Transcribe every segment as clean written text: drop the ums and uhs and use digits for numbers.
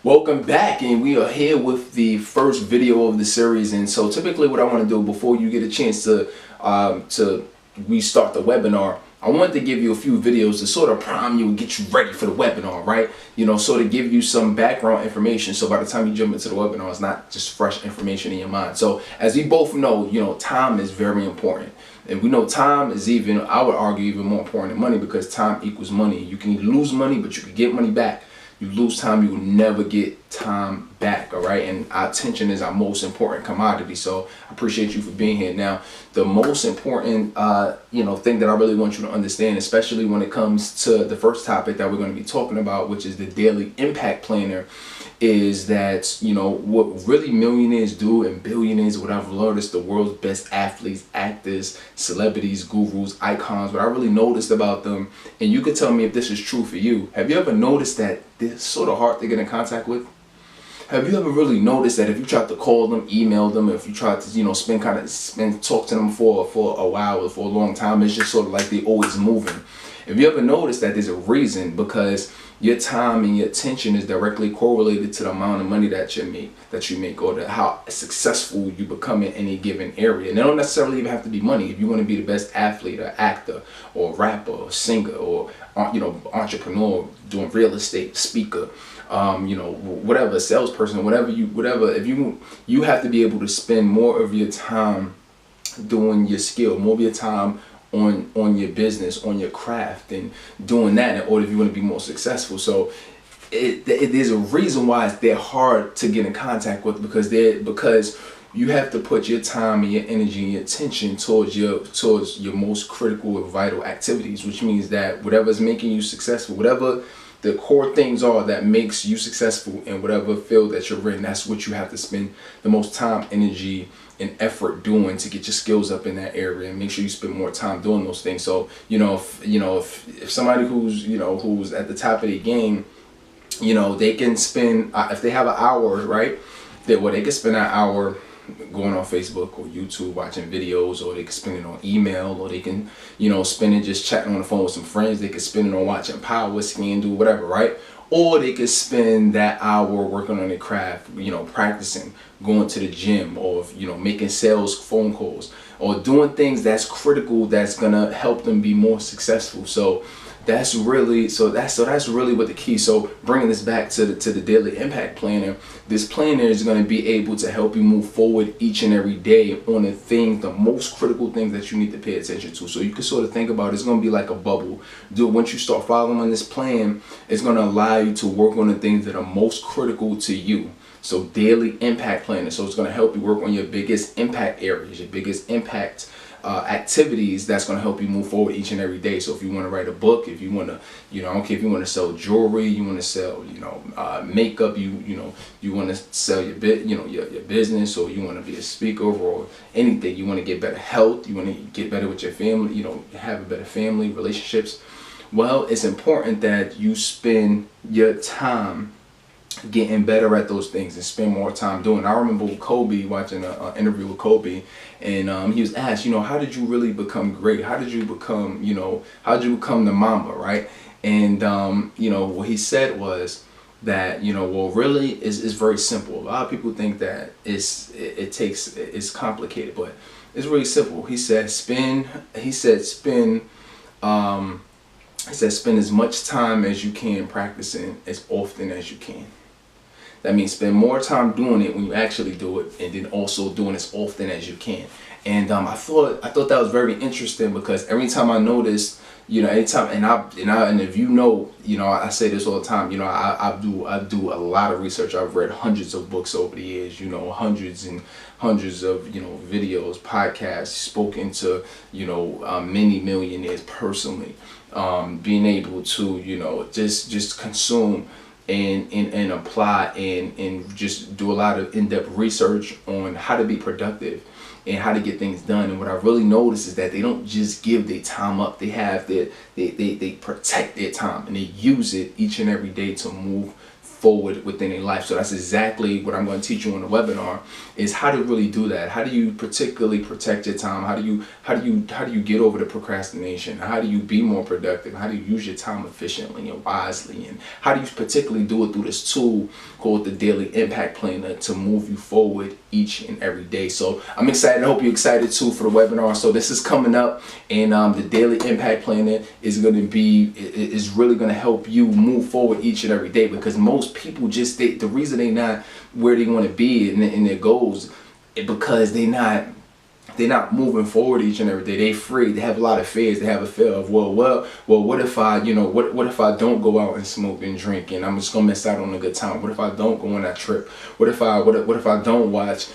Welcome back, and we are here with the first video of the series. And so typically what I want to do before you get a chance to restart the webinar, I want to give you a few videos to sort of prime you and get you ready for the webinar, right? You know, sort of give you some background information, so by the time you jump into the webinar, it's not just fresh information in your mind. So as we both know, you know, time is very important. And we know time is even, I would argue, even more important than money, because time equals money. You can lose money, but you can get money back. You lose time, you will never get time back, all right? And our attention is our most important commodity. So I appreciate you for being here. Now, the most important, thing that I really want you to understand, especially when it comes to the first topic that we're going to be talking about, which is the daily impact planner, is that, you know, what really millionaires do and billionaires, what I've learned, is the world's best athletes, actors, celebrities, gurus, icons. What I really noticed about them, and you could tell me if this is true for you. Have you ever noticed that they're sort of hard to get in contact with? Have you ever really noticed that if you try to call them, email them, if you try to, you know, talk to them for a while or for a long time, it's just sort of like they're always moving. If you ever noticed that, there's a reason, because your time and your attention is directly correlated to the amount of money that you make, or to how successful you become in any given area. And it don't necessarily even have to be money. If you want to be the best athlete or actor or rapper or singer or, you know, entrepreneur, doing real estate, speaker, whatever, salesperson, if you have to be able to spend more of your time doing your skill, more of your time on your business, on your craft, and doing that in order if you want to be more successful. So there's a reason why they're hard to get in contact with, because you have to put your time and your energy and your attention towards your most critical and vital activities, which means that whatever's making you successful, whatever the core things are that makes you successful in whatever field that you're in, that's what you have to spend the most time, energy, and effort doing to get your skills up in that area, and make sure you spend more time doing those things. So, if somebody who's at the top of their game, they can spend, if they have an hour, right, they can spend an hour going on Facebook or YouTube watching videos, or they can spend it on email, or they can, spend it just chatting on the phone with some friends. They can spend it on watching Power, Scandal, whatever, right? Or they could spend that hour working on their craft, practicing, going to the gym, or, making sales phone calls, or doing things that's critical, that's gonna help them be more successful. So that's really what the key. So bringing this back to the daily impact planner, this planner is going to be able to help you move forward each and every day on the most critical things that you need to pay attention to. So you can sort of think about it's going to be like a bubble. Once you start following this plan, it's going to allow you to work on the things that are most critical to you. So daily impact planner. So it's going to help you work on your biggest impact areas, your biggest impact activities that's going to help you move forward each and every day. So if you want to write a book, if you want to, I don't care if you want to sell jewelry, you want to sell, makeup, you want to sell your business, or you want to be a speaker, or anything, you want to get better health, you want to get better with your family, have a better family, relationships. Well, it's important that you spend your time getting better at those things and spend more time doing it. I remember Kobe, watching an interview with Kobe, and he was asked, how did you really become great? How did you become, how did you become the Mamba, right? And what he said was that, really it's very simple. A lot of people think that it's complicated, but it's really simple. He said spend as much time as you can practicing as often as you can. That means spend more time doing it when you actually do it, and then also doing as often as you can. And I thought that was very interesting, because every time I noticed, anytime, and if I say this all the time, I do a lot of research. I've read hundreds of books over the years, hundreds and hundreds of videos, podcasts, spoken to many millionaires personally, being able to just consume and apply and just do a lot of in-depth research on how to be productive and how to get things done. And what I really noticed is that they don't just give their time up. They have they protect their time, and they use it each and every day to move forward within their life. So that's exactly what I'm going to teach you on the webinar, is how to really do that. How do you particularly protect your time? How do you get over the procrastination? How do you be more productive? How do you use your time efficiently and wisely? And how do you particularly do it through this tool called the Daily Impact Planner to move you forward each and every day? So I'm excited. I hope you're excited too for the webinar. So this is coming up, and the Daily Impact Planner is really going to help you move forward each and every day, because most people just, the reason they're not where they want to be in their goals is because they're not moving forward each and every day. They free. They have a lot of fears. They have a fear of, well, what if I, what if I don't go out and smoke and drink, and I'm just gonna miss out on a good time? What if I don't go on that trip? What if I don't watch,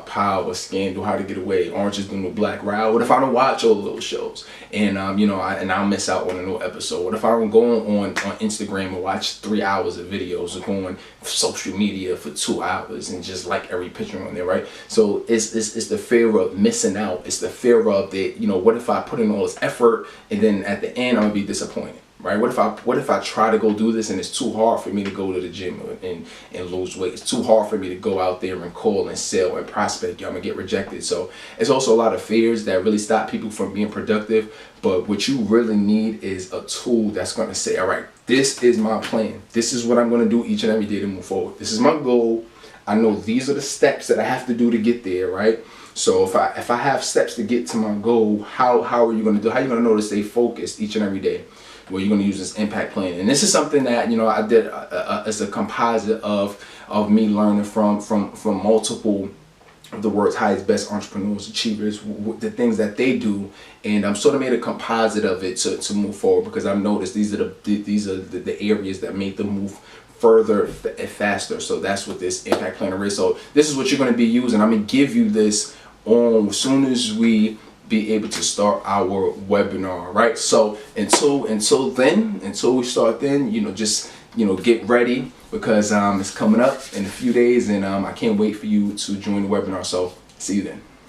Power, Scandal, How to Get Away, Orange Is the New Black, right? What if I don't watch all of those shows, and I'll miss out on a new episode? What if I don't go on Instagram and watch 3 hours of videos, or go on social media for 2 hours and just like every picture on there, right? So it's the fear of missing out. It's the fear of that, what if I put in all this effort and then at the end I'm gonna be disappointed, right? What if I try to go do this and it's too hard for me to go to the gym and lose weight? It's too hard for me to go out there and call and sell and prospect. I'm gonna get rejected. So it's also a lot of fears that really stop people from being productive. But what you really need is a tool that's gonna say, all right, this is my plan. This is what I'm gonna do each and every day to move forward. This is my goal. I know these are the steps that I have to do to get there, right? So if I have steps to get to my goal, how are you going to do? How are you going to know to stay focused each and every day? Well, you're going to use this impact plan, and this is something that I did as a composite of me learning from multiple of the world's highest, best entrepreneurs, achievers, the things that they do, and I'm sort of made a composite of it to move forward, because I've noticed these are the areas that make them move further and faster. So that's what this impact planner is. So this is what you're going to be using. I'm going to give you this as soon as we be able to start our webinar, right? So until we start, then just get ready, because it's coming up in a few days, and I can't wait for you to join the webinar. So see you then.